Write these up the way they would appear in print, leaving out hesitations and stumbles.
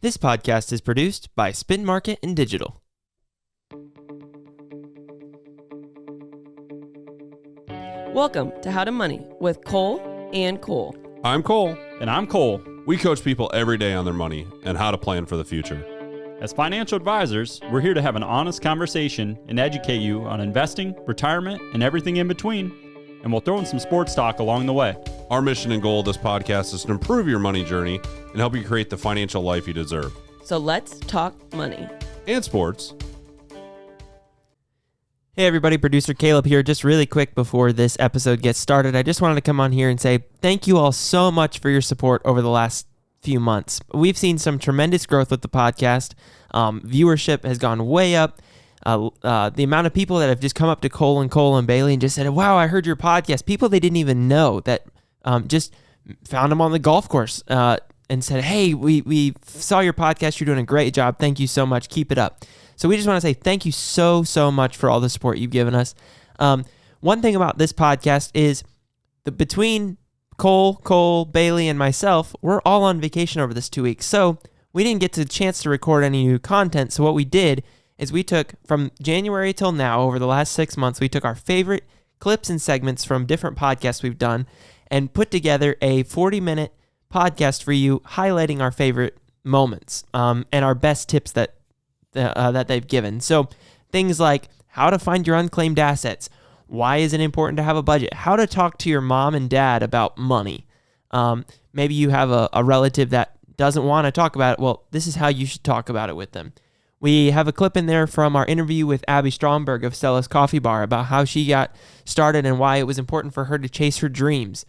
This podcast is produced by Spin Market and Digital. Welcome to How to Money with Cole and Cole. I'm Cole. And I'm Cole. We coach people every day on their money and how to plan for the future. As financial advisors, we're here to have an honest conversation and educate you on investing, retirement, and everything in between. And we'll throw in some sports talk along the way. Our mission and goal of this podcast is to improve your money journey and help you create the financial life you deserve. So let's talk money. And sports. Hey everybody, producer Caleb here. Just really quick before this episode gets started, I just wanted to come on here and say thank you all so much for your support over the last few months. We've seen some tremendous growth with the podcast. Viewership has gone way up. The amount of people that have just come up to Cole and Bailey and just said, wow, I heard your podcast. People they didn't even know that just found them on the golf course and said, hey, we saw your podcast. You're doing a great job. Thank you so much. Keep it up. So we just want to say thank you so much for all the support you've given us. One thing about this podcast is between Cole, Bailey, and myself, we're all on vacation over this 2 weeks. So we didn't get the chance to record any new content. So what we did is we took from January till now, over the last 6 months, we took our favorite clips and segments from different podcasts we've done and put together a 40-minute podcast for you highlighting our favorite moments and our best tips that they've given. So things like how to find your unclaimed assets, why is it important to have a budget, how to talk to your mom and dad about money. Maybe you have a relative that doesn't want to talk about it. Well, this is how you should talk about it with them. We have a clip in there from our interview with Abby Stromberg of Stella's Coffee Bar about how she got started and why it was important for her to chase her dreams.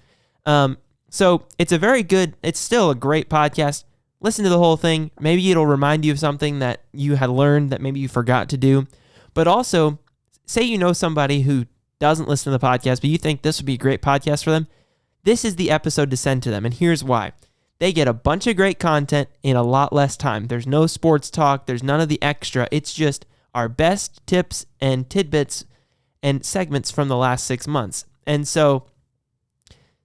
So it's still a great podcast. Listen to the whole thing. Maybe it'll remind you of something that you had learned that maybe you forgot to do. But also, say you know somebody who doesn't listen to the podcast, but you think this would be a great podcast for them. This is the episode to send to them, and here's why. They get a bunch of great content in a lot less time. There's no sports talk. There's none of the extra. It's just our best tips and tidbits and segments from the last 6 months. And so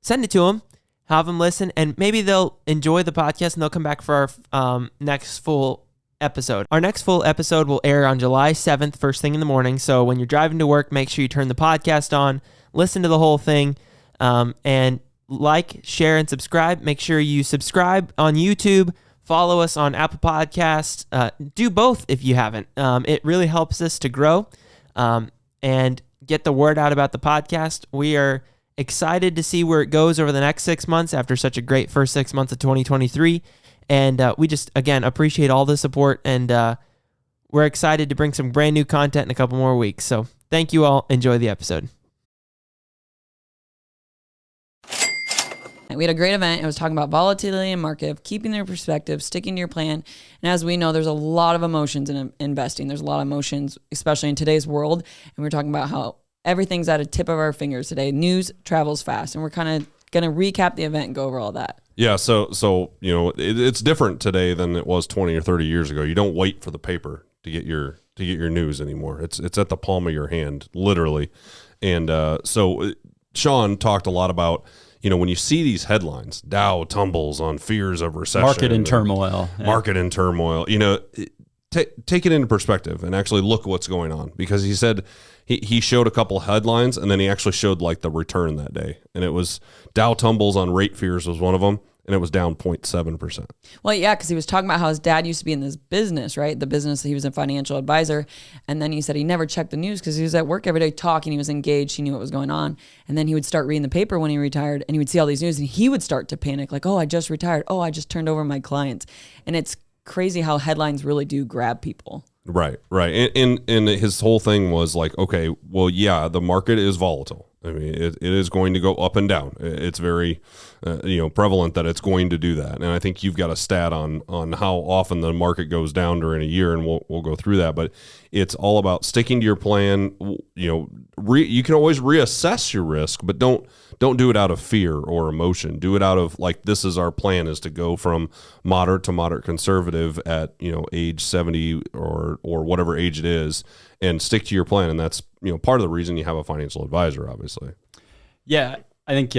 send it to them, have them listen, and maybe they'll enjoy the podcast and they'll come back for our next full episode. Our next full episode will air on July 7th, first thing in the morning. So when you're driving to work, make sure you turn the podcast on, listen to the whole thing, and like, share, and subscribe. Make sure you subscribe on YouTube. Follow us on Apple Podcasts. Do both if you haven't. It really helps us to grow and get the word out about the podcast. We are excited to see where it goes over the next 6 months after such a great first 6 months of 2023. And we just, again, appreciate all the support. And we're excited to bring some brand new content in a couple more weeks. So thank you all. Enjoy the episode. We had a great event. It was talking about volatility in market, keeping their perspective, sticking to your plan. And as we know, there's a lot of emotions in investing. There's a lot of emotions, especially in today's world. And we're talking about how everything's at a tip of our fingers today. News travels fast. And we're kind of going to recap the event and go over all that. Yeah, so you know, it's different today than it was 20 or 30 years ago. You don't wait for the paper to get your news anymore. It's at the palm of your hand, literally. And so Sean talked a lot about, you know, when you see these headlines, Dow tumbles on fears of recession. Market in turmoil. Market in turmoil. You know, take it into perspective and actually look what's going on. Because he said he showed a couple headlines and then he actually showed like the return that day. And it was Dow tumbles on rate fears was one of them. And it was down 0.7%. Well, yeah, because he was talking about how his dad used to be in this business, right? The business, he was a financial advisor. And then he said he never checked the news because he was at work every day talking. He was engaged. He knew what was going on. And then he would start reading the paper when he retired and he would see all these news and he would start to panic like, oh, I just retired. Oh, I just turned over my clients. And it's crazy how headlines really do grab people. Right. And his whole thing was like, okay, well, yeah, the market is volatile. I mean, it is going to go up and down. It's very, prevalent that it's going to do that. And I think you've got a stat on how often the market goes down during a year, and we'll go through that. But it's all about sticking to your plan. You know, you can always reassess your risk, but don't do it out of fear or emotion. Do it out of like, this is our plan, is to go from moderate to moderate conservative at, you know, age 70 or whatever age it is, and stick to your plan. And that's, you know, part of the reason you have a financial advisor, obviously. Yeah, I think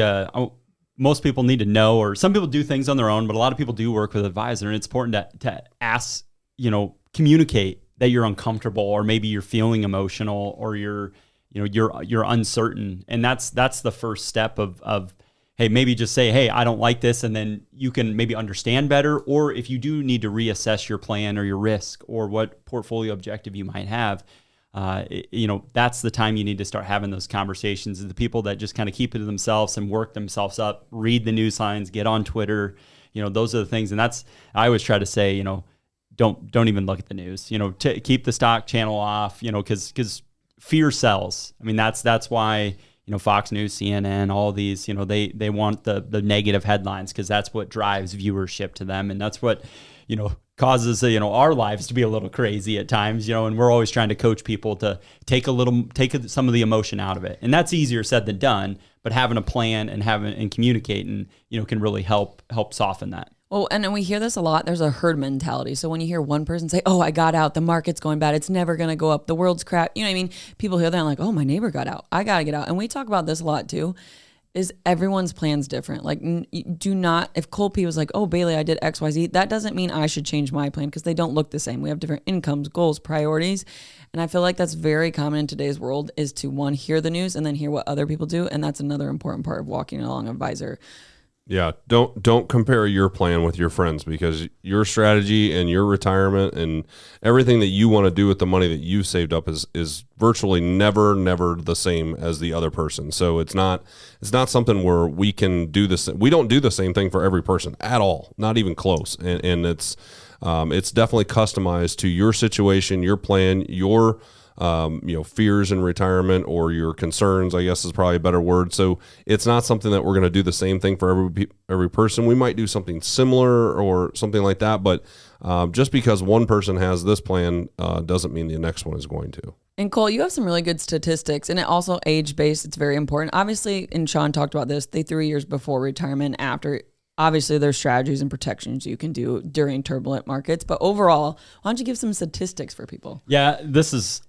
most people need to know, or some people do things on their own, but a lot of people do work with an advisor, and it's important to ask, communicate that you're uncomfortable, or maybe you're feeling emotional, or you're uncertain. And that's the first step of, hey, maybe just say, hey, I don't like this. And then you can maybe understand better. Or if you do need to reassess your plan or your risk or what portfolio objective you might have, that's the time you need to start having those conversations. The people that just kind of keep it to themselves and work themselves up, read the news lines, get on Twitter, those are the things. And I always try to say, don't even look at the news, keep the stock channel off, because fear sells. I mean, that's why, Fox News, CNN, all these, they want the negative headlines, because that's what drives viewership to them. And that's what, causes, our lives to be a little crazy at times, and we're always trying to coach people to take some of the emotion out of it. And that's easier said than done, but having a plan and communicating, can really help soften that. Well, and then we hear this a lot. There's a herd mentality. So when you hear one person say, oh, I got out, the market's going bad, it's never going to go up, the world's crap. You know what I mean? People hear that and like, oh, my neighbor got out, I got to get out. And we talk about this a lot too, is everyone's plan's different. Like, do not, if Cole P was like, oh, Bailey, I did X, Y, Z, that doesn't mean I should change my plan, because they don't look the same. We have different incomes, goals, priorities. And I feel like that's very common in today's world, is to one, hear the news and then hear what other people do. And that's another important part of walking along an advisor. Yeah, don't compare your plan with your friends, because your strategy and your retirement and everything that you want to do with the money that you've saved up is virtually never the same as the other person. So it's not something where we can do this. We don't do the same thing for every person at all, not even close. And it's definitely customized to your situation, your plan, your fears in retirement, or your concerns, I guess is probably a better word. So it's not something that we're going to do the same thing for every person. We might do something similar or something like that, but just because one person has this plan doesn't mean the next one is going to. And Cole, you have some really good statistics, and it also age-based. It's very important. Obviously, and Sean talked about this, the 3 years before retirement, after. Obviously, there's strategies and protections you can do during turbulent markets. But overall, why don't you give some statistics for people? Yeah, this is,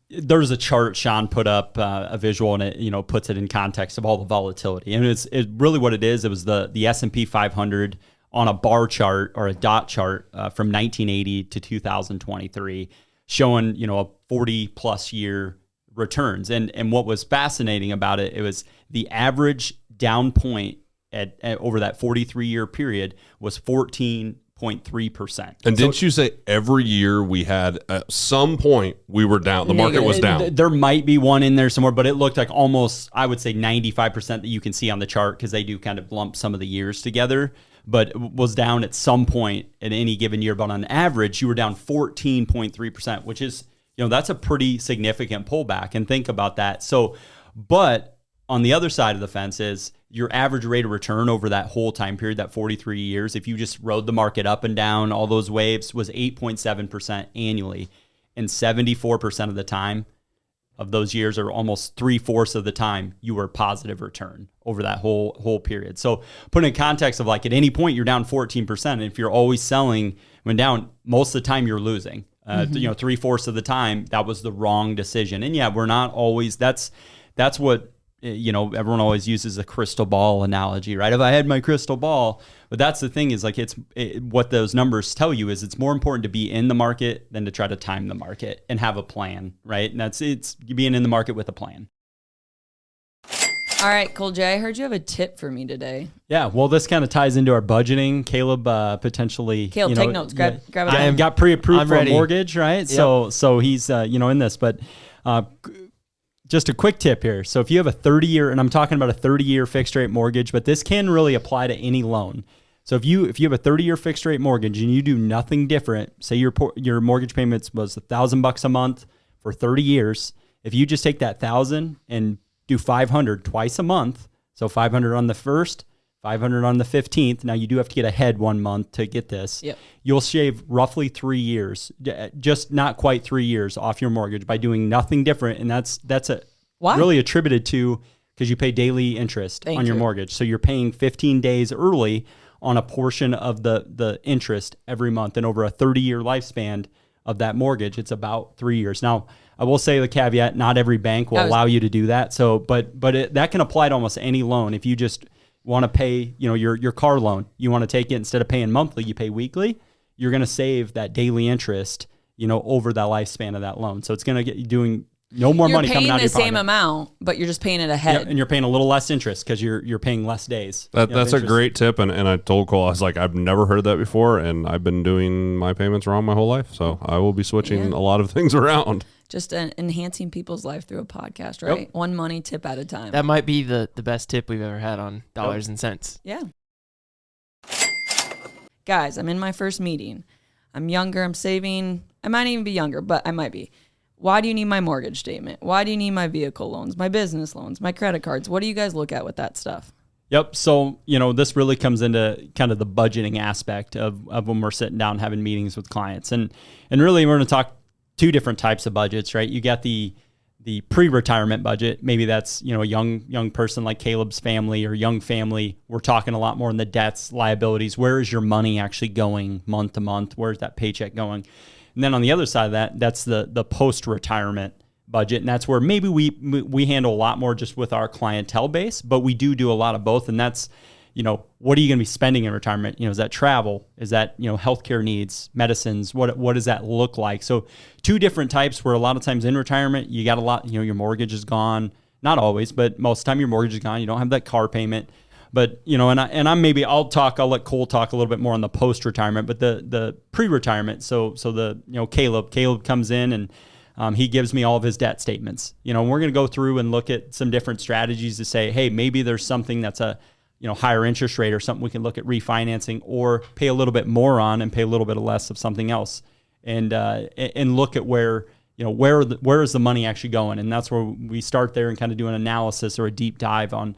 there's a chart Sean put up, a visual, and it, puts it in context of all the volatility. And it's really what it is. It was the S&P 500 on a bar chart or a dot chart from 1980 to 2023, showing, a 40-plus year returns. And what was fascinating about it, it was the average down point at over that 43-year period was 14.3%. And didn't you say every year we had at some point we were down, the market was down? There might be one in there somewhere, but it looked like almost, I would say 95% that you can see on the chart, because they do kind of lump some of the years together, but it was down at some point in any given year. But on average, you were down 14.3%, which is, that's a pretty significant pullback. And think about that. So, but on the other side of the fence is your average rate of return over that whole time period, that 43 years, if you just rode the market up and down, all those waves, was 8.7% annually. And 74% of the time of those years, or almost 3/4 of the time, you were positive return over that whole period. So put in context of, like, at any point you're down 14%. And if you're always selling when down, most of the time you're losing. 3/4 of the time, that was the wrong decision. And yeah, we're not always, that's what, everyone always uses a crystal ball analogy, right? If I had my crystal ball, but that's the thing is, like, what those numbers tell you is it's more important to be in the market than to try to time the market and have a plan, right? And it's being in the market with a plan. All right, Cole J, I heard you have a tip for me today. Yeah, well, this kind of ties into our budgeting. Caleb potentially. Caleb, take notes. Grab it. I have got pre-approved for a mortgage, right? Yep. So he's in this, but just a quick tip here. So if you have a 30-year, and I'm talking about a 30-year fixed rate mortgage, but this can really apply to any loan. So if you have a 30-year fixed rate mortgage and you do nothing different, say your mortgage payments was $1,000 a month for 30 years, if you just take that $1,000 and do $500 twice a month, so $500 on the first, $500 on the 15th. Now you do have to get ahead 1 month to get this. Yep. You'll shave roughly 3 years, just not quite 3 years off your mortgage by doing nothing different. And that's really attributed to because you pay daily interest on your mortgage. So you're paying 15 days early on a portion of the interest every month. And over a 30-year lifespan of that mortgage, it's about 3 years. Now, I will say the caveat, not every bank will allow you to do that. So, but that can apply to almost any loan. If you just want to pay, your car loan, you want to take it instead of paying monthly, you pay weekly, you're going to save that daily interest, over the lifespan of that loan. So it's going to get you doing no more money coming out of your pocket. You're paying the same amount, but you're just paying it ahead. Yep, and you're paying a little less interest because you're paying less days. That's a great tip. And I told Cole, I was like, I've never heard that before, and I've been doing my payments wrong my whole life. So I will be switching a lot of things around. Just enhancing people's life through a podcast, right? Yep. One money tip at a time. That might be the best tip we've ever had on dollars and cents. Yeah. Guys, I'm in my first meeting. I'm younger. I'm saving. I might even be younger, but I might be. Why do you need my mortgage statement? Why do you need my vehicle loans, my business loans, my credit cards? What do you guys look at with that stuff? Yep. So, this really comes into kind of the budgeting aspect of when we're sitting down having meetings with clients. And really, we're going to talk two different types of budgets, right? You got the pre-retirement budget. Maybe that's, a young person like Caleb's family or young family. We're talking a lot more in the debts, liabilities. Where is your money actually going month to month? Where's that paycheck going? And then on the other side of that, that's the post-retirement budget. And that's where maybe we handle a lot more just with our clientele base, but we do a lot of both. And that's, what are you going to be spending in retirement? Is that travel? Is that, healthcare needs, medicines? What does that look like? So two different types where a lot of times in retirement, you got a lot, your mortgage is gone. Not always, but most of the time your mortgage is gone. You don't have that car payment. But, I'll let Cole talk a little bit more on the post-retirement, but the pre-retirement. So Caleb comes in and he gives me all of his debt statements. We're going to go through and look at some different strategies to say, hey, maybe there's something that's a, higher interest rate or something we can look at refinancing or pay a little bit more on and pay a little bit less of something else. And look at where, where is the money actually going? And that's where we start there and kind of do an analysis or a deep dive on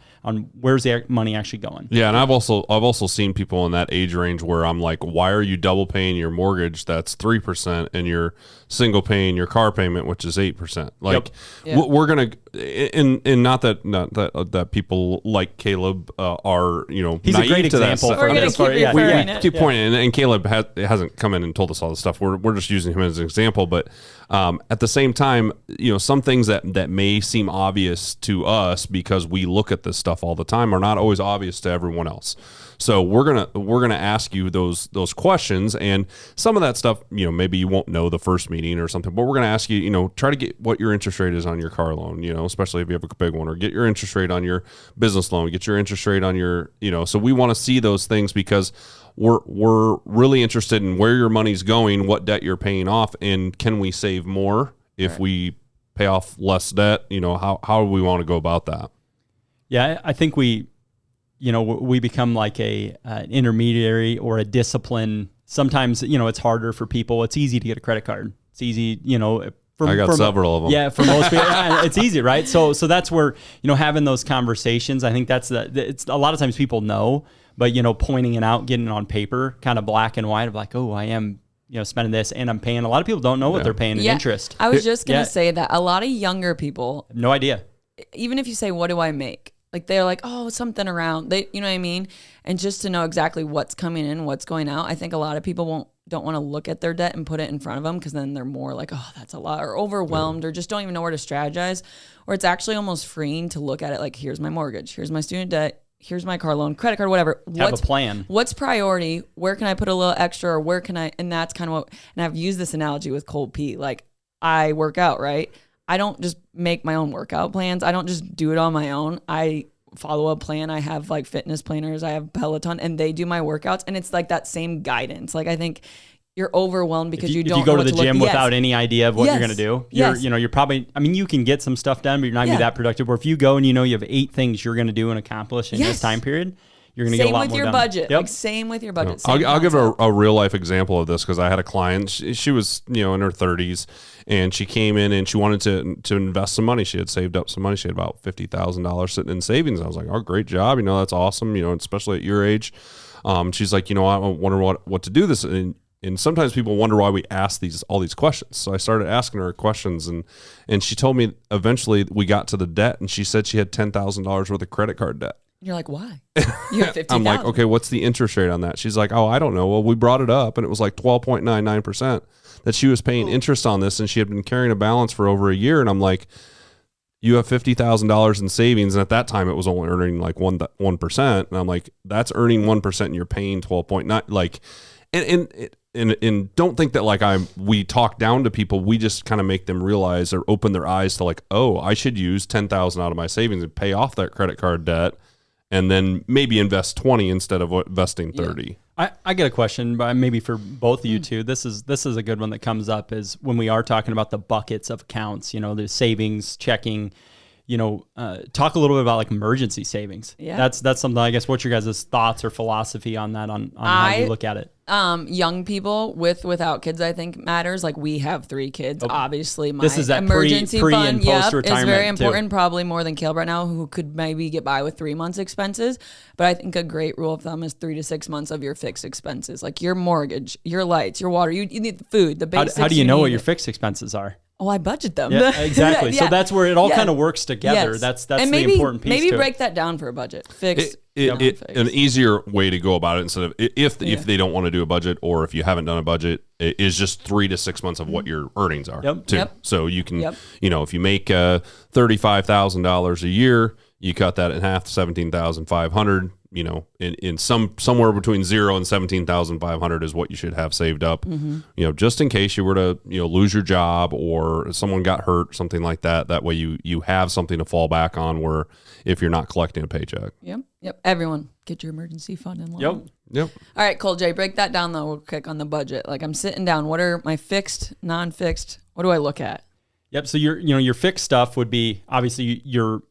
where's the money actually going. Yeah, and I've also seen people in that age range where I'm like, why are you double paying your mortgage that's 3% and you're single paying your car payment, which is 8%? Like, we're gonna, and not that people like Caleb are he's naive a great to example. That we're gonna keep referring it. Keep pointing, and Caleb hasn't come in and told us all this stuff. We're just using him as an example, but at the same time, some things that may seem obvious to us because we look at this stuff all the time are not always obvious to everyone else. So we're gonna ask you those questions, and some of that stuff, maybe you won't know the first meeting or something, but we're gonna ask you, try to get what your interest rate is on your car loan, especially if you have a big one, or get your interest rate on your business loan, get your interest rate on your, so we want to see those things because we're really interested in where your money's going, what debt you're paying off, and can we save more if we pay off less debt? How do we want to go about that? Yeah, I think we become like an intermediary or a discipline. Sometimes, it's harder for people. It's easy to get a credit card. It's easy, I got several of them. Yeah, for most people, it's easy, right? So that's where, having those conversations, I think it's a lot of times people know, but, pointing it out, getting it on paper, kind of black and white of like, oh, I am, spending this and I'm paying. A lot of people don't know what they're paying in interest. I was just going to say that a lot of younger people, no idea. Even if you say, what do I make? Like they're like, oh, something around, you know what I mean? And just to know exactly what's coming in, what's going out. I think a lot of people don't want to look at their debt and put it in front of them because then they're more like, oh, that's a lot, or overwhelmed, or just don't even know where to strategize. Or it's actually almost freeing to look at it like, here's my mortgage, here's my student debt, here's my car loan, credit card, whatever. Have a plan. What's priority? Where can I put a little extra, or where can I? And that's kind of what. And I've used this analogy with Cold Pete. Like I work out, right? I don't just make my own workout plans. I don't just do it on my own. I follow a plan. I have like fitness planners. I have Peloton, and they do my workouts. And it's like that same guidance. Like I think you're overwhelmed because you don't. If you go know to the gym without any idea of what you're going to do, you're probably. I mean, you can get some stuff done, but you're not going to be that productive. Or if you go and you have 8 things you're going to do and accompless in this time period, you're going to get a lot more done. Same with your budget. Like same with your budget. I'll give a real life example of this because I had a client. She was in her 30s, and she came in and she wanted to invest some money. She had saved up some money. She had about $50,000 sitting in savings. I was like, oh, great job. That's awesome. Especially at your age. She's like, I wonder what to do this. And sometimes people wonder why we ask all these questions. So I started asking her questions, and she told me eventually we got to the debt, and she said she had $10,000 worth of credit card debt. You're like, why? You have 50,000. I'm like, okay, what's the interest rate on that? She's like, oh, I don't know. Well, we brought it up, and it was like 12.99% that she was paying interest on this, and she had been carrying a balance for over a year. And I'm like, you have $50,000 in savings, and at that time it was only earning like 1%. And I'm like, that's earning 1%, and you're paying 12.9. Like, and don't think that like we talk down to people. We just kind of make them realize or open their eyes to like, oh, I should use 10,000 out of my savings and pay off that credit card debt, and then maybe invest 20 instead of investing 30. I get a question, but maybe for both of you two. This is a good one that comes up is when we are talking about the buckets of accounts, the savings, checking, talk a little bit about like emergency savings. Yeah. That's something, I guess, what's your guys' thoughts or philosophy on that, on how you look at it? Young people without kids, I think matters. Like we have 3 kids. Okay. Obviously, my this is that emergency pre fund and post retirement is very important, too. probably more than Caleb right now, who could maybe get by with 3 months expenses. But I think a great rule of thumb is 3 to 6 months of your fixed expenses, like your mortgage, your lights, your water. You need the food, the basics. How do you know what your fixed expenses are? Oh, I budget them. Yeah, exactly. Yeah. So that's where it all kind of works together. Yes. That's and the important piece. Maybe to break it. that down for a budget. Fixed. An easier way to go about it, instead of if they don't want to do a budget, or if you haven't done a budget, it is just 3 to 6 months of what your earnings are. Too. Yep. So you can, if you make $35,000 a year, you cut that in half, 17,500. In somewhere between 0 and 17,500 is what you should have saved up. Just in case you were to lose your job or someone got hurt, something like that. That way you have something to fall back on, where if you're not collecting a paycheck. Yep. Everyone, get your emergency fund in line. Yep. All right, Cole J, break that down though real quick on the budget. Like I'm sitting down. What are my fixed, non-fixed? What do I look at? Yep. So your fixed stuff would be obviously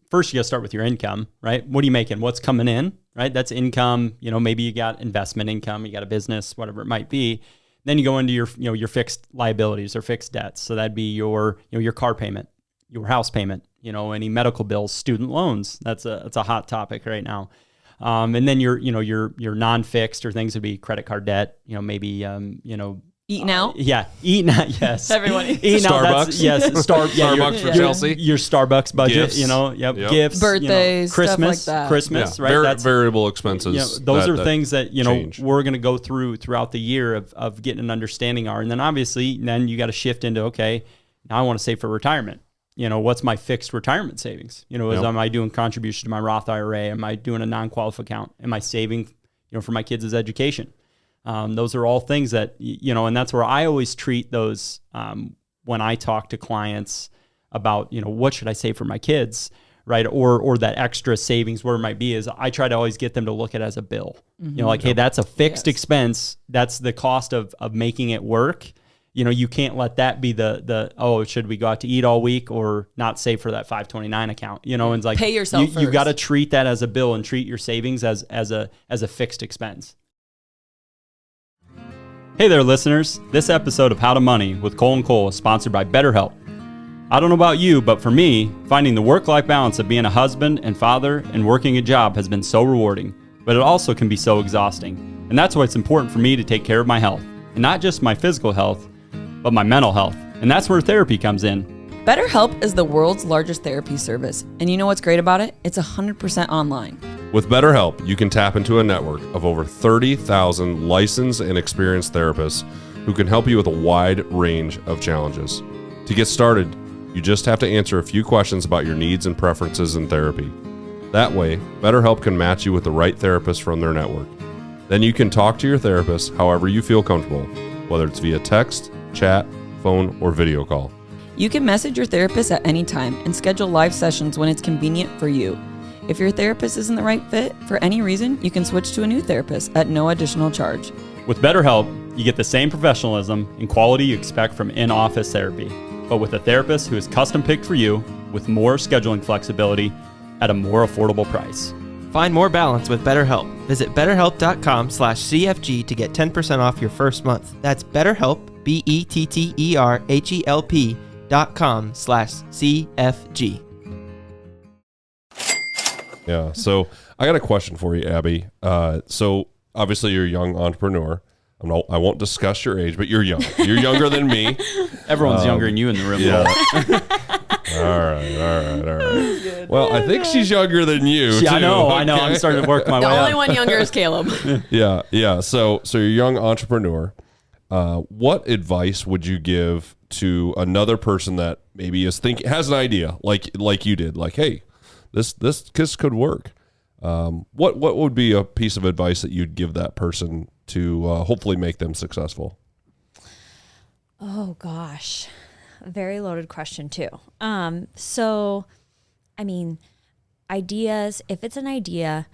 first you got to start with your income, right? What are you making? What's coming in, right? That's income. Maybe you got investment income, you got a business, whatever it might be. Then you go into your fixed liabilities or fixed debts. So that'd be your car payment, your house payment, any medical bills, student loans. That's a hot topic right now. And then your non-fixed or things would be credit card debt, maybe Eating out? Yeah, eating out, yes. Everyone Starbucks. Out, yes, Starbucks for Chelsea. Your Starbucks budget, Gifts. Gifts, birthdays, Christmas, stuff like that. Christmas, Yeah. right? That's Variable expenses. those are things that change. we're going to go throughout the year of getting an understanding are, and then obviously then you got to shift into okay, now I want to save for retirement. What's my fixed retirement savings? Am I doing contribution to my Roth IRA? Am I doing a non-qualified account? Am I saving, for my kids' education? Those are all things that, and that's where I always treat those when I talk to clients about, what should I save for my kids, right? Or that extra savings, where it might be, is I try to always get them to look at it as a bill. Hey, that's a fixed expense. That's the cost of making it work. You can't let that be the should we go out to eat all week or not save for that 529 account? And it's like pay yourself first. You got to treat that as a bill and treat your savings as a fixed expense. Hey there, listeners. This episode of How to Money with Cole and Cole is sponsored by BetterHelp. I don't know about you, but for me, finding the work-life balance of being a husband and father and working a job has been so rewarding, but it also can be so exhausting. And that's why it's important for me to take care of my health, and not just my physical health, but my mental health. And that's where therapy comes in. BetterHelp is the world's largest therapy service. And you know what's great about it? It's 100% online. With BetterHelp, you can tap into a network of over 30,000 licensed and experienced therapists who can help you with a wide range of challenges. To get started, you just have to answer a few questions about your needs and preferences in therapy. That way, BetterHelp can match you with the right therapist from their network. Then you can talk to your therapist however you feel comfortable, whether it's via text, chat, phone, or video call. You can message your therapist at any time and schedule live sessions when it's convenient for you. If your therapist isn't the right fit for any reason, you can switch to a new therapist at no additional charge. With BetterHelp, you get the same professionalism and quality you expect from in-office therapy, but with a therapist who is custom picked for you with more scheduling flexibility at a more affordable price. Find more balance with BetterHelp. Visit betterhelp.com/CFG to get 10% off your first month. That's BetterHelp, BetterHelp.com/CFG. Yeah. So I got a question for you, Abby. So obviously you're a young entrepreneur. I won't discuss your age, but you're young. You're younger than me. Everyone's younger than you in the room. Yeah. All right. Well, I think she's younger than you. Yeah, too. I know. I'm Okay. starting to work my The way only up. one younger is Caleb. Yeah. So you're a young entrepreneur. What advice would you give to another person that maybe has an idea like you did? Like, hey, this could work. What would be a piece of advice that you'd give that person to hopefully make them successful? Oh gosh, a very loaded question too. So, I mean, ideas. If it's an idea,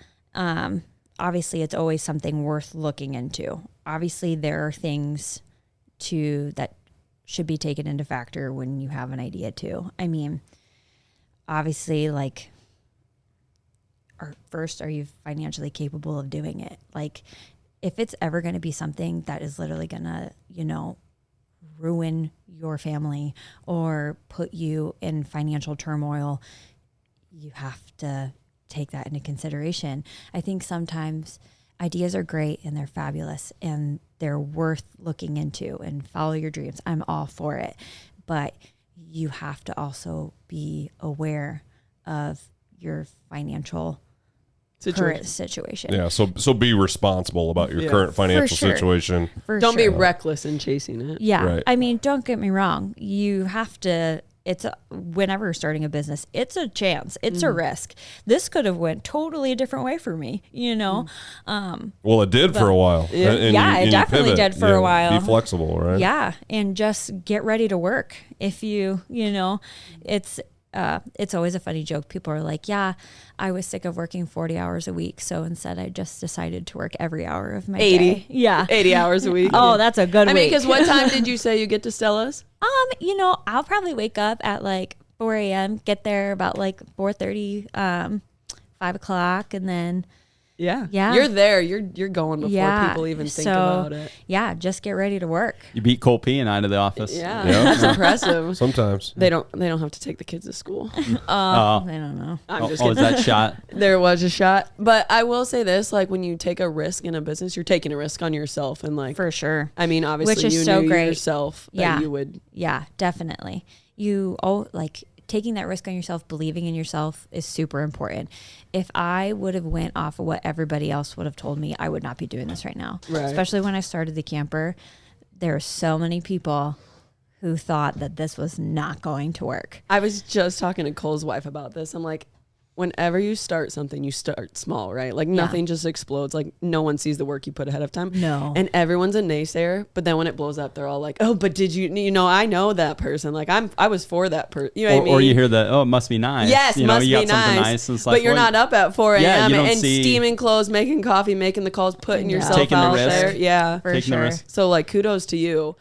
obviously it's always something worth looking into. Obviously, there are things that should be taken into factor when you have an idea too. I mean, obviously, like, first, are you financially capable of doing it? Like, if it's ever going to be something that is literally going to, ruin your family or put you in financial turmoil, you have to take that into consideration. I think sometimes ideas are great and they're fabulous and they're worth looking into, and follow your dreams. I'm all for it. But you have to be aware of your financial current situation. Yeah, so be responsible about your current financial For sure. situation. Don't be reckless in chasing it. Yeah. Right. I mean, don't get me wrong. You have to, whenever you're starting a business, it's a chance. It's a risk. This could have went totally a different way for me, Well, it did for a while. Yeah. And It definitely pivot. did for a while. Be flexible, right? Yeah. And just get ready to work. If it's always a funny joke. People are like, yeah, I was sick of working 40 hours a week. So instead I just decided to work every hour of my 80. day. Yeah. 80 hours a week. Oh, that's a good I mean, week. because what time did you say you get to Stella's? I'll probably wake up at like 4 a.m., get there about like 4:30, 5 o'clock, and then Yeah. Yeah. You're there. You're going before people even think about it. Yeah, just get ready to work. You beat Cole P and I to the office. Yeah. Yeah. That's impressive. Sometimes. They don't have to take the kids to school. I don't know. I'm just Oh, is kidding. that shot? There was a shot. But I will say this, like when you take a risk in a business, you're taking a risk on yourself. And like, For sure. I mean, obviously Which is you so knew great. yourself that Yeah. you would. Yeah, definitely. Taking that risk on yourself, believing in yourself is super important. If I would have went off of what everybody else would have told me, I would not be doing this right now. Right. Especially when I started the camper, there were so many people who thought that this was not going to work. I was just talking to Cole's wife about this. I'm like, whenever you start something, you start small, right? Like nothing just explodes. Like no one sees the work you put ahead of time. No. And everyone's a naysayer. But then when it blows up, they're all like, oh, but did I know that person. Like I was for that person. You know what I mean? Or you hear that, oh, it must be nice. Yes, you must you be got something nice. nice. And it's like, but you're well, not up at 4 a.m. Yeah, you don't and see- steaming clothes, making coffee, making the calls, putting Yeah. yourself Taking the out risk. there. Yeah. For taking the sure. risk. So like kudos to you.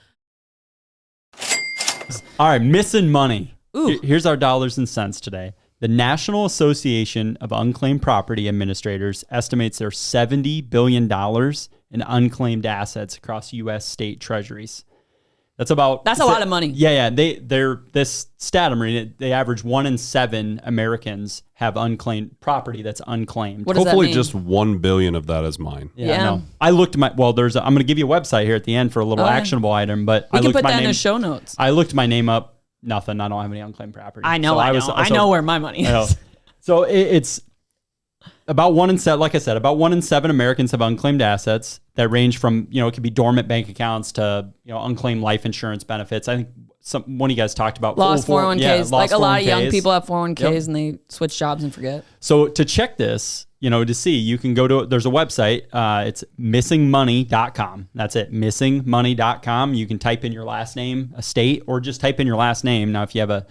All right, missing money. Ooh. Here's our dollars and cents today. The National Association of Unclaimed Property Administrators estimates there's $70 billion in unclaimed assets across U.S. state treasuries. That's a lot of money. Yeah. They're this stat I'm reading. They average 1 in 7 Americans have unclaimed property that's unclaimed. What does that Hopefully mean? just 1 billion of that is mine. Yeah, Yeah. no. I looked at I'm going to give you a website here at the end for a little Okay. actionable item, but We I can looked put my that in name. the show notes. I looked my name up. Nothing. I don't have any unclaimed property. I know. So I know where my money I know. is. So it's about 1 in 7. Like I said, about 1 in 7 Americans have unclaimed assets that range from it could be dormant bank accounts to unclaimed life insurance benefits. I think one of you guys talked about Lost 401ks. Yeah, lost like a lot of young 401ks. people have 401ks Yep. and they switch jobs and forget. So to check this, to see, you can go to, there's a website, it's missingmoney.com. That's it, missingmoney.com. You can type in your last name, a state, or just type in your last name. Now, if you have a,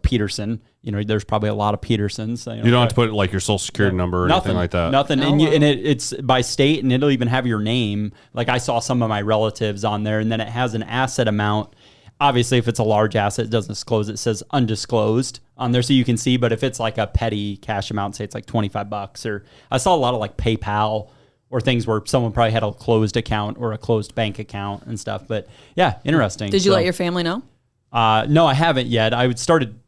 Peterson, there's probably a lot of Petersons. You don't have to put like your social security number or anything like that. Nothing. And it's by state, and it'll even have your name. Like I saw some of my relatives on there, and then it has an asset amount. Obviously, if it's a large asset, it doesn't disclose. It says undisclosed on there, so you can see. But if it's like a petty cash amount, say it's like $25, or I saw a lot of like PayPal or things where someone probably had a closed account or a closed bank account and stuff. But yeah, interesting. Did you let your family know? No, I haven't yet. I started,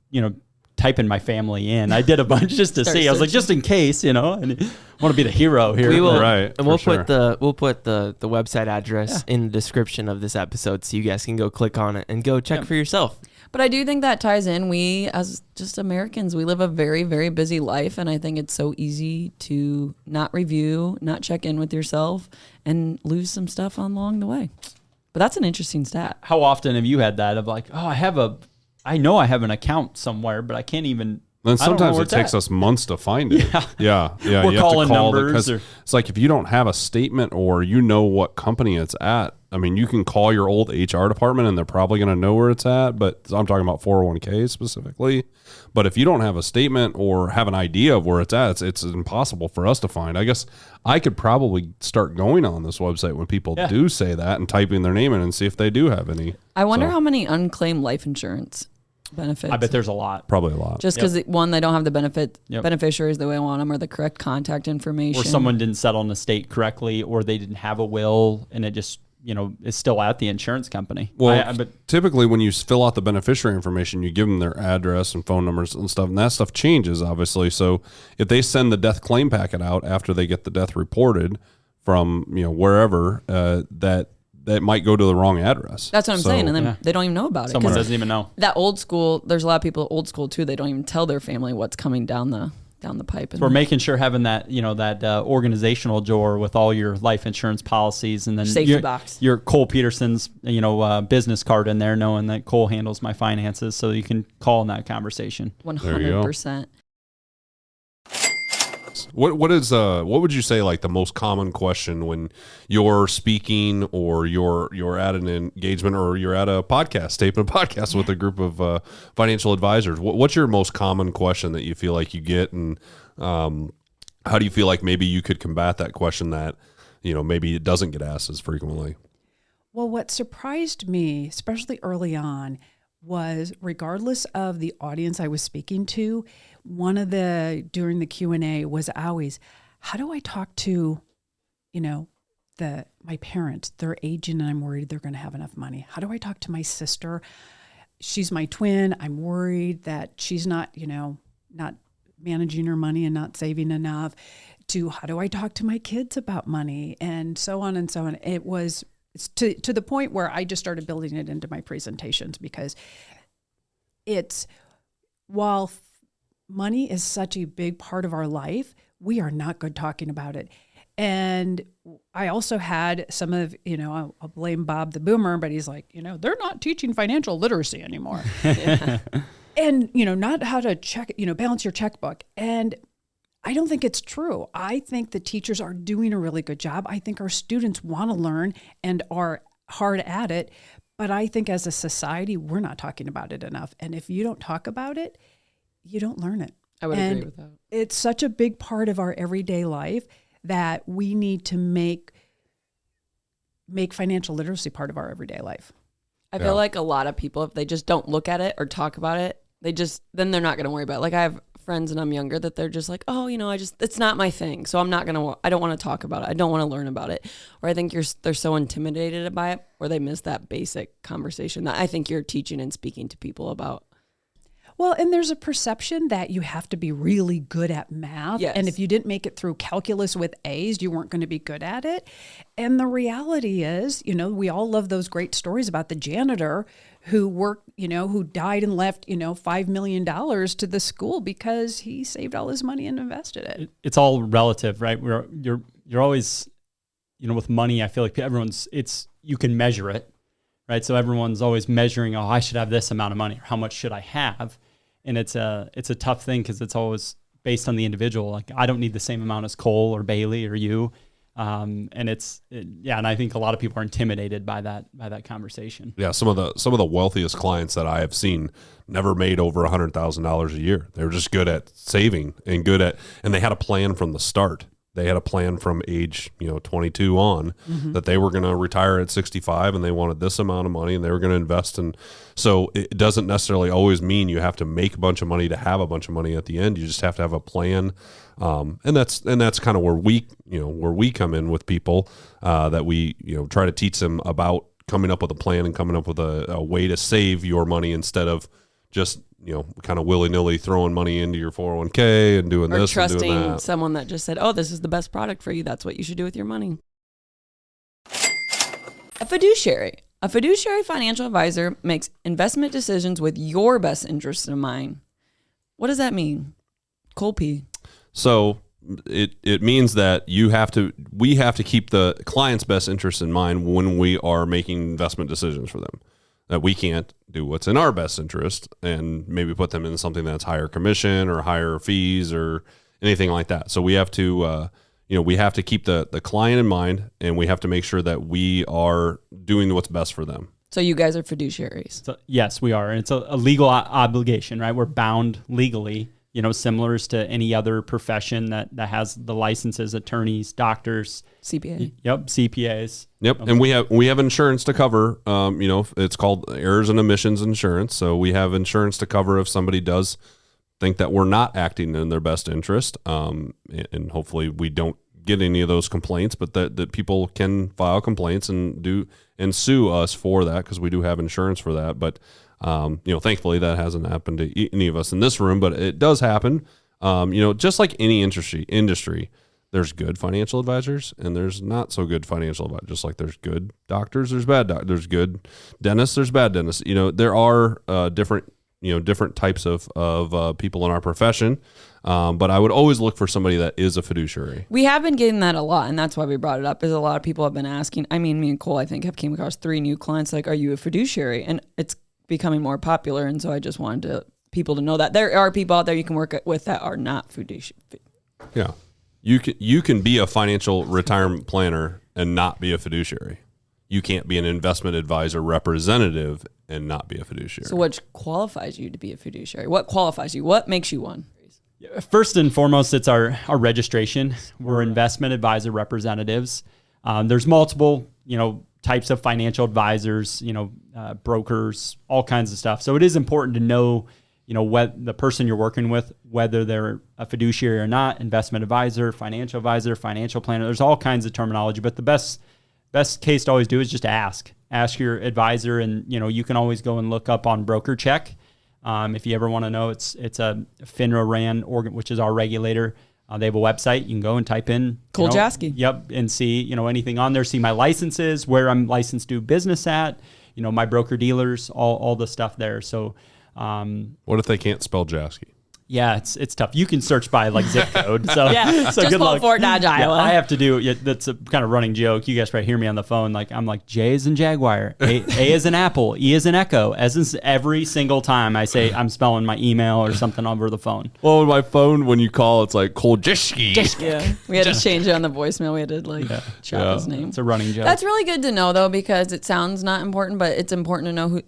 typing my family in. I did a bunch just to see. I was like, just in case, and I want to be the hero here. We will, Right, and we'll for put the website address in the description of this episode, so you guys can go click on it and go check for yourself. But I do think that ties in. We, as just Americans, we live a very, very busy life. And I think it's so easy to not review, not check in with yourself, and lose some stuff along the way. But that's an interesting stat. How often have you had that of like, oh, I know I have an account somewhere, but I can't even. Then sometimes it it takes us months to find it. Yeah. We're you calling have to call numbers. because it's like if you don't have a statement or you know what company it's at, I mean, you can call your old HR department and they're probably going to know where it's at. But I'm talking about 401k specifically. But if you don't have a statement or have an idea of where it's at, it's impossible for us to find. I guess I could probably start going on this website when people do say that and typing their name in and see if they do have any. I wonder how many unclaimed life insurance benefits. I bet there's a lot. Probably a lot. Just because one, they don't have the beneficiaries the way I want them, or the correct contact information, Or someone didn't settle an estate correctly, or they didn't have a will, and it just is still at the insurance company. Well, typically when you fill out the beneficiary information, you give them their address and phone numbers and stuff, and that stuff changes obviously. So if they send the death claim packet out after they get the death reported from wherever, that might go to the wrong address. That's what I'm saying. And then they don't even know about it. Someone doesn't even know. That old school, there's a lot of people old school too. They don't even tell their family what's coming down the pipe. So we're making sure having that, that organizational drawer with all your life insurance policies, and then safety box. Your Cole Peterson's, business card in there, knowing that Cole handles my finances, so you can call in that conversation. 100%. What would you say like the most common question when you're speaking or you're at an engagement or you're at a podcast, taping a podcast with a group of financial advisors? What's your most common question that you feel like you get, and how do you feel like maybe you could combat that question that maybe it doesn't get asked as frequently? Well, what surprised me, especially early on, was regardless of the audience I was speaking to, during the Q&A was always, how do I talk to, my parents? They're aging and I'm worried they're going to have enough money. How do I talk to my sister? She's my twin. I'm worried that she's not, not managing her money and not saving enough. How do I talk to my kids about money? And so on and so on. It's to the point where I just started building it into my presentations, because while money is such a big part of our life, we are not good talking about it. And I also had some of, I'll blame Bob the boomer, but he's like, they're not teaching financial literacy anymore. And, not how to check, balance your checkbook. And I don't think it's true. I think the teachers are doing a really good job. I think our students want to learn and are hard at it. But I think as a society, we're not talking about it enough. And if you don't talk about it, you don't learn it. I would agree with that. It's such a big part of our everyday life that we need to make financial literacy part of our everyday life. I feel like a lot of people, if they just don't look at it or talk about it, then they're not going to worry about it. Like I have friends and I'm younger that they're just like, oh, it's not my thing. So I don't want to talk about it. I don't want to learn about it. Or I think they're so intimidated by it, or they miss that basic conversation that I think you're teaching and speaking to people about. Well, and there's a perception that you have to be really good at math. Yes. And if you didn't make it through calculus with A's, you weren't going to be good at it. And the reality is, we all love those great stories about the janitor who worked, who died and left, $5 million to the school because he saved all his money and invested it. It's all relative, right? You're always, with money, I feel like you can measure it, right? So everyone's always measuring, oh, I should have this amount of money, or how much should I have? And it's a tough thing because it's always based on the individual. Like I don't need the same amount as Cole or Bailey or you. And I think a lot of people are intimidated by that conversation. Yeah, some of the wealthiest clients that I have seen never made over $100,000 a year. They were just good at saving and they had a plan from the start. They had a plan from age 22 on that they were going to retire at 65 and they wanted this amount of money and they were going to invest. And so it doesn't necessarily always mean you have to make a bunch of money to have a bunch of money at the end. You just have to have a plan. And that's kind of where we come in with people that we try to teach them about coming up with a plan and coming up with a way to save your money instead of just kind of willy-nilly throwing money into your 401k and doing Or this and doing trusting that. someone that just said, oh, this is the best product for you. That's what you should do with your money. A fiduciary. A fiduciary financial advisor makes investment decisions with your best interest in mind. What does that mean? Cole P. So it means that we have to keep the client's best interest in mind when we are making investment decisions for them. That we can't do what's in our best interest and maybe put them in something that's higher commission or higher fees or anything like that. So we have to we have to keep the client in mind, and we have to make sure that we are doing what's best for them. So you guys are fiduciaries. So, yes, we are. And it's a legal obligation, right? We're bound legally, similar to any other profession that has the licenses, attorneys, doctors. CPA. Yep, CPAs. Yep, and we have insurance to cover. It's called errors and omissions insurance. So we have insurance to cover if somebody does think that we're not acting in their best interest, and hopefully we don't get any of those complaints, but that people can file complaints and sue us for that, because we do have insurance for that. But thankfully that hasn't happened to any of us in this room, but it does happen. Just like any industry, there's good financial advisors and there's not so good financial advisors. Just like there's good doctors, there's bad doctors, there's good dentists, there's bad dentists. There are different types of people in our profession. But I would always look for somebody that is a fiduciary. We have been getting that a lot, and that's why we brought it up, is a lot of people have been asking. I mean, me and Cole, I think, have came across 3 new clients, like, are you a fiduciary? And it's becoming more popular, and so I just wanted people to know that there are people out there you can work with that are not fiduciary. Yeah. You can be a financial retirement planner and not be a fiduciary. You can't be an investment advisor representative and not be a fiduciary. So what qualifies you to be a fiduciary? What qualifies you? What makes you one? First and foremost, it's our registration. We're investment advisor representatives. There's multiple, types of financial advisors, brokers, all kinds of stuff. So it is important to know, what the person you're working with, whether they're a fiduciary or not, investment advisor, financial planner. There's all kinds of terminology, but the best case to always do is just ask your advisor. And, you can always go and look up on Broker Check. If you ever want to know, it's a FINRA ran organ, which is our regulator. They have a website. You can go and type in Cole Jaski. Yep. And see, anything on there, see my licenses, where I'm licensed to do business at, my broker dealers, all the stuff there. So, what if they can't spell Jaski? Yeah, it's tough. You can search by like zip code. So yeah, so just good pull luck. Fort Dodge, Iowa. I have to do. That's a kind of running joke. You guys probably hear me on the phone. Like I'm like J is in Jaguar, A is in Apple, E is in Echo. As in every single time I say I'm spelling my email or something over the phone. Well, my phone when you call, it's like Cole Jaski. Yeah, we had to change it on the voicemail. We had to chop his name. It's a running joke. That's really good to know though, because it sounds not important, but it's important to know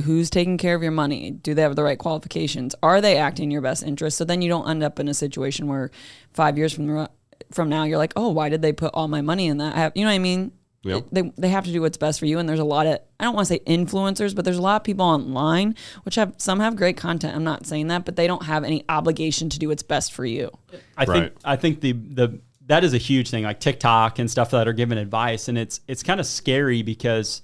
who's taking care of your money. Do they have the right qualifications? Are they acting in your best interest? So then you don't end up in a situation where 5 years from now you're like, oh, why did they put all my money in that? You know what I mean? Yep. They have to do what's best for you. And there's a lot of, I don't want to say influencers, but there's a lot of people online which some have great content. I'm not saying that, but they don't have any obligation to do what's best for you. I think that is a huge thing, like TikTok and stuff that are giving advice, and it's kind of scary because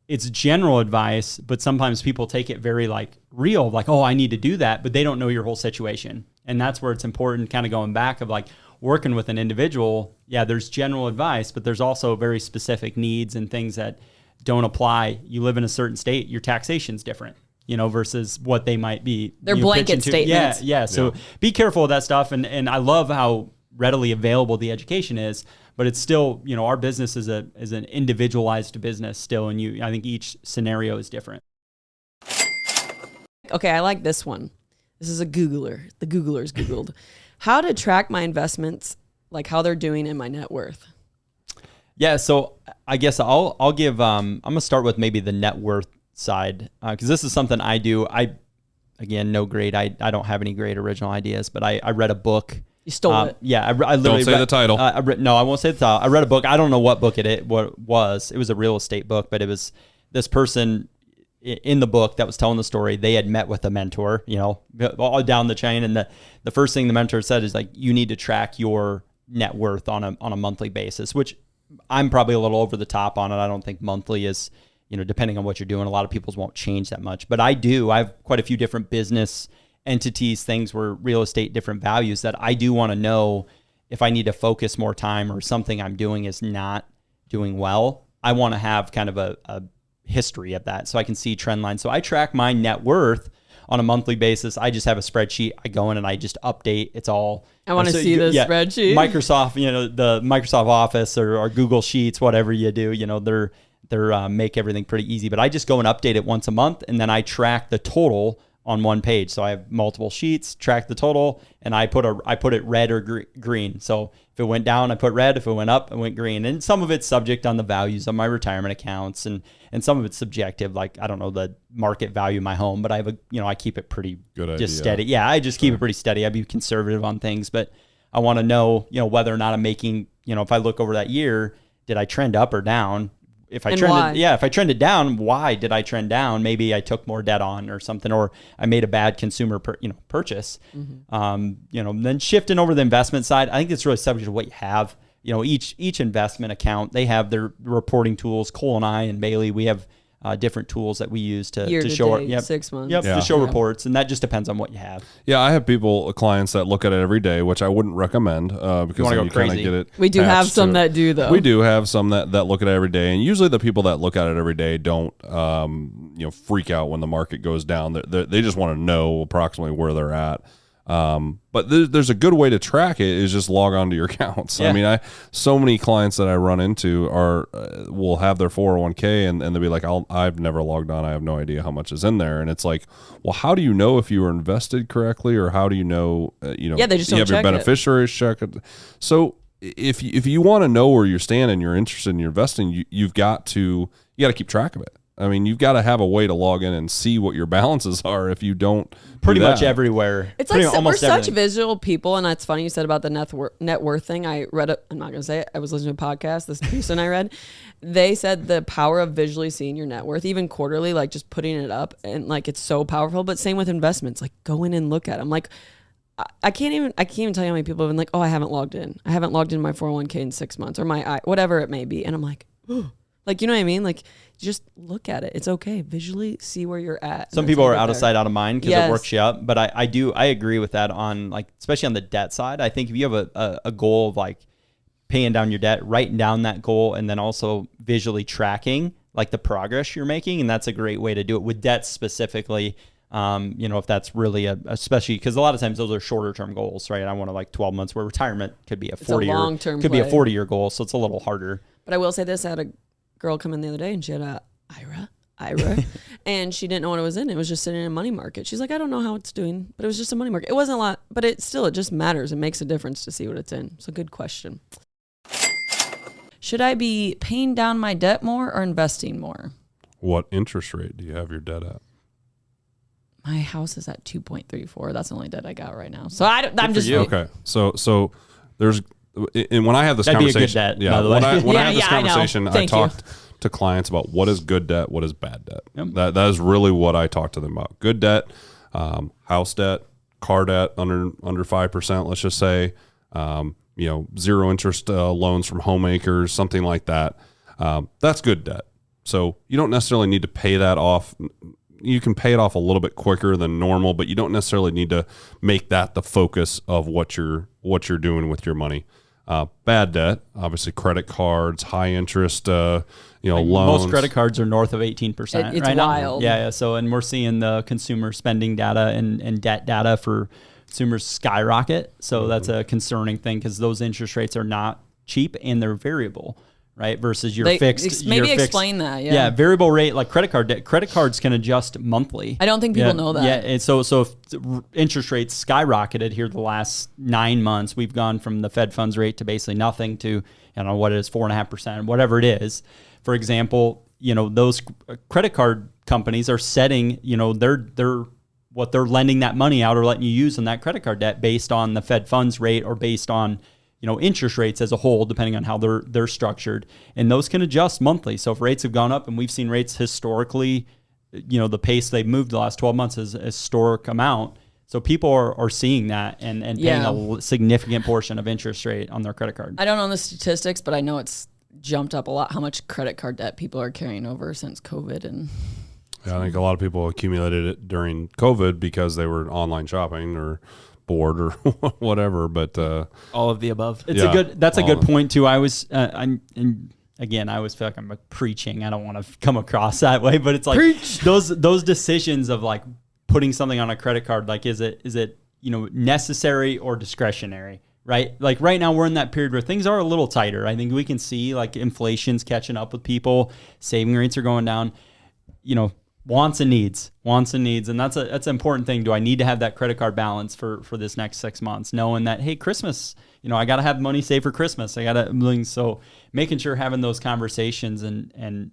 it's general advice, but sometimes people take it very like real, like, oh, I need to do that, but they don't know your whole situation. And that's where it's important, kind of going back of like working with an individual. Yeah, there's general advice, but there's also very specific needs and things that don't apply. You live in a certain state, your taxation's different, versus what they might be. They're blanket statements. Yeah. So be careful of that stuff. And I love how readily available the education is, but it's still, our business is an individualized business still. And I think each scenario is different. Okay, I like this one. This is a Googler. The Googler's Googled how to track my investments, like how they're doing in my net worth. Yeah, so I guess I'll give. I'm gonna start with maybe the net worth side because this is something I do. Again, no great. I don't have any great original ideas, but I read a book. You stole it. Yeah, I literally don't say the title. No, I won't say the title. I read a book. I don't know what book it was. It was a real estate book, but it was this person in the book that was telling the story. They had met with a mentor, all down the chain, and the first thing the mentor said is like, you need to track your net worth on a monthly basis, which I'm probably a little over the top on it. I don't think monthly is depending on what you're doing, a lot of people's won't change that much. But I have quite a few different business entities, things where real estate, different values that I do want to know if I need to focus more time or something I'm doing is not doing well. I want to have kind of a history of that so I can see trend lines. So I track my net worth on a monthly basis. I just have a spreadsheet. I go in and I just update. It's all. I want to see this spreadsheet. Microsoft, the Microsoft Office or Google Sheets, whatever you do, they're make everything pretty easy. But I just go and update it once a month, and then I track the total on one page. So I have multiple sheets, track the total, and I put it red or green. So if it went down, I put red. If it went up, I went green. And some of it's subject on the values of my retirement accounts, and some of it's subjective, like I don't know the market value of my home, but I have I keep it pretty good just idea. steady. Yeah, I just keep it pretty steady. I be conservative on things, but I want to know, whether or not I'm making, if I look over that year, did I trend up or down? If I trended down, why did I trend down? Maybe I took more debt on or something, or I made a bad consumer purchase. Then shifting over the investment side, I think it's really subject to what you have. Each investment account, they have their reporting tools. Cole and I and Bailey, we have different tools that we use to show date, 6 months. to show reports, and that just depends on what you have. Yeah, I have clients that look at it every day, which I wouldn't recommend because you kind of get it. We do have some that do, though. We do have some that look at it every day, and usually the people that look at it every day don't freak out when the market goes down. They just want to know approximately where they're at. But there's a good way to track it is just log on to your accounts. Yeah. I mean, so many clients that I run into will have their 401k and they'll be like, I've never logged on. I have no idea how much is in there. And it's like, well, how do you know if you were invested correctly, or how do you know, they just don't you have your beneficiaries check it. So if you want to know where you stand and you're interested in your investing, you got to keep track of it. I mean, you've got to have a way to log in and see what your balances are if you don't. Pretty much everywhere. It's like we're such visual people, and that's funny you said about the net worth thing. I read it. I'm not going to say it. I was listening to a podcast, this person I read. They said the power of visually seeing your net worth, even quarterly, like just putting it up, and like it's so powerful. But same with investments, like go in and look at them. Like I can't even tell you how many people have been like, oh, I haven't logged in. I haven't logged in my 401k in 6 months, or my whatever it may be, and I'm like, oh. Like, you know what I mean? Like, just look at it. It's okay. Visually see where you're at. Some people are out of sight, out of mind because it works you up. But I agree with that on, like, especially on the debt side. I think if you have a goal of like paying down your debt, writing down that goal, and then also visually tracking like the progress you're making. And that's a great way to do it with debt specifically. If that's really especially because a lot of times those are shorter term goals, right? I want to like 12 months, where retirement could be a 40-year goal. So it's a little harder. But I will say this, I had a girl come in the other day and she had a IRA and she didn't know what it was in. It was just sitting in a money market. She's like, I don't know how it's doing, but it was just a money market. It wasn't a lot, but it just matters. It makes a difference to see what it's in. So good question. Should I be paying down my debt more or investing more? What interest rate do you have your debt at? My house is at 2.34. That's the only debt I got right now. So I'm just okay. So there's. And when I have this conversation, be a good debt, yeah, by the way. When I have this conversation, I talk to clients about what is good debt, what is bad debt. Yep. That is really what I talk to them about. Good debt, house debt, car debt under 5%, let's just say, zero interest loans from homemakers, something like that. That's good debt. So you don't necessarily need to pay that off. You can pay it off a little bit quicker than normal, but you don't necessarily need to make that the focus of what you're doing with your money. Bad debt, obviously credit cards, high interest, loans. Most credit cards are north of 18% it's right wild. now. Yeah. So, and we're seeing the consumer spending data and debt data for consumers skyrocket. So that's a concerning thing because those interest rates are not cheap and they're variable. Right, versus your fixed. Maybe explain that. Yeah, variable rate like credit cards can adjust monthly. I don't think people know that. Yeah, and so if interest rates skyrocketed here the last 9 months, we've gone from the Fed funds rate to basically nothing to what it is 4.5%, whatever it is. For example, those credit card companies are setting they're what they're lending that money out or letting you use on that credit card debt based on the Fed funds rate or based on interest rates as a whole, depending on how they're structured, and those can adjust monthly. So if rates have gone up, and we've seen rates historically, the pace they've moved the last 12 months is a historic amount. So people are seeing that and paying a significant portion of interest rate on their credit card. I don't know the statistics, but I know it's jumped up a lot how much credit card debt people are carrying over since COVID. And Yeah, I think a lot of people accumulated it during COVID because they were online shopping or bored or whatever. But All of the above. It's that's a good point too. I was, again, I always feel like I'm preaching. I don't want to come across that way, but it's like those decisions of like putting something on a credit card. Like, is it, necessary or discretionary? Right? Like right now we're in that period where things are a little tighter. I think we can see like inflation's catching up with people, saving rates are going down, wants and needs. And that's an important thing. Do I need to have that credit card balance for this next 6 months? Knowing that, hey, Christmas, I got to have money saved for Christmas. So making sure having those conversations and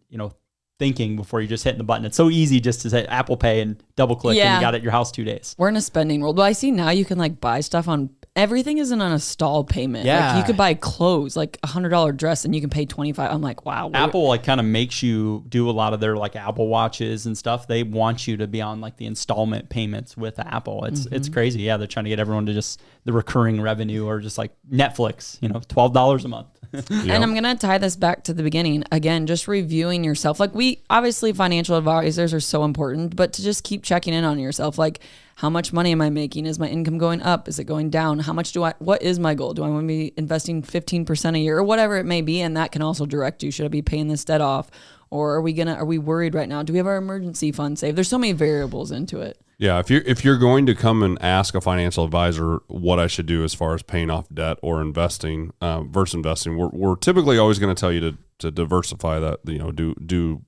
thinking before you're just hitting the button. It's so easy just to say Apple Pay and double click and you got it at your house 2 days. We're in a spending world. But I see now you can like buy stuff on everything isn't on a stall payment. Yeah. Like you could buy clothes, like $100 dress, and you can pay $25. I'm like, wow. Apple like kind of makes you do a lot of their like Apple watches and stuff. They want you to be on like the installment payments with Apple. It's crazy. Yeah, they're trying to get everyone to just the recurring revenue or just like Netflix, $12 a month. And I'm going to tie this back to the beginning. Again, just reviewing yourself. Like obviously financial advisors are so important, but to just keep checking in on yourself. Like, how much money am I making? Is my income going up? Is it going down? How much what is my goal? Do I want to be investing 15% a year or whatever it may be? And that can also direct you. Should I be paying this debt off? Or are we worried right now? Do we have our emergency fund saved? There's so many variables into it. Yeah, if you're going to come and ask a financial advisor what I should do as far as paying off debt or investing versus investing, we're typically always going to tell you to diversify that. Do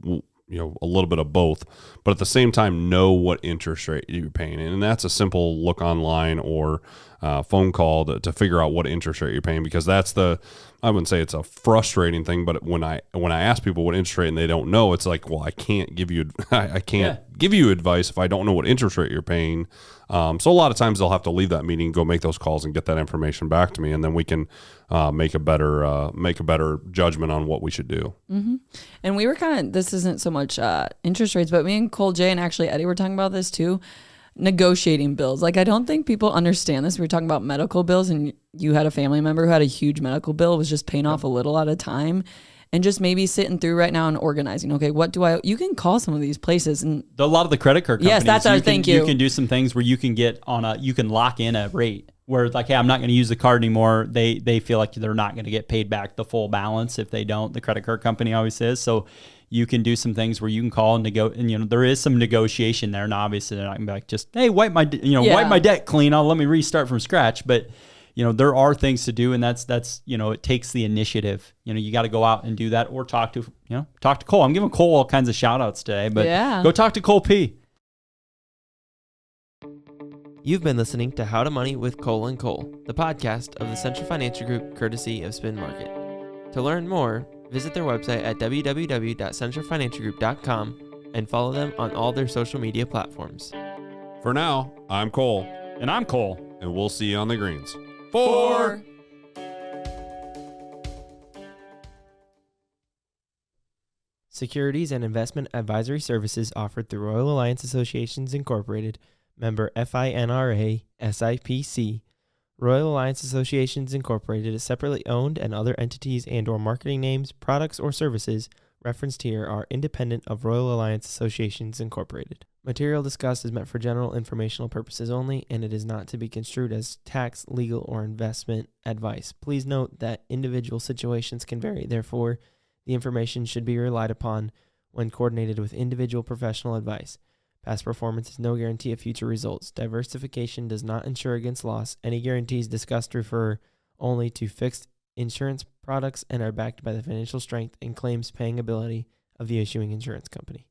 a little bit of both, but at the same time know what interest rate you're paying, and that's a simple look online or phone call to figure out what interest rate you're paying, because I wouldn't say it's a frustrating thing, but when I ask people what interest rate and they don't know, it's like, well, I can't give you give you advice if I don't know what interest rate you're paying. So a lot of times they'll have to leave that meeting, go make those calls, and get that information back to me, and then we can make a better judgment on what we should do. Mm-hmm. And we were this isn't so much interest rates, but me and Cole Jay and actually Eddie were talking about this too. Negotiating bills. Like, I don't think people understand this. We were talking about medical bills, and you had a family member who had a huge medical bill, was just paying off a little at a time, and just maybe sitting through right now and organizing. Okay, you can call some of these places, and a lot of the credit card companies. Yes, that's what I think. You can do some things where you can you can lock in a rate where it's like, hey, I'm not going to use the card anymore. They feel like they're not going to get paid back the full balance if they don't. The credit card company always says so. You can do some things where you can call and and there is some negotiation there, and obviously they're not gonna be like, just, hey, wipe my debt clean. Let me restart from scratch. But there are things to do, and that's it takes the initiative. You got to go out and do that, or talk to Cole. I'm giving Cole all kinds of shout outs today, but go talk to Cole P. You've been listening to How to Money with Cole and Cole, the podcast of the Central Financial Group, courtesy of Spin Market. To learn more, visit their website at www.centralfinancialgroup.com and follow them on all their social media platforms. For now, I'm Cole. And I'm Cole. And we'll see you on the greens. 4. Securities and investment advisory services offered through Royal Alliance Associations Incorporated, member FINRA, SIPC. Royal Alliance Associations Incorporated is separately owned, and other entities and or marketing names, products, or services referenced here are independent of Royal Alliance Associations Incorporated. Material discussed is meant for general informational purposes only, and it is not to be construed as tax, legal, or investment advice. Please note that individual situations can vary. Therefore, the information should be relied upon when coordinated with individual professional advice. Past performance is no guarantee of future results. Diversification does not insure against loss. Any guarantees discussed refer only to fixed insurance products and are backed by the financial strength and claims paying ability of the issuing insurance company.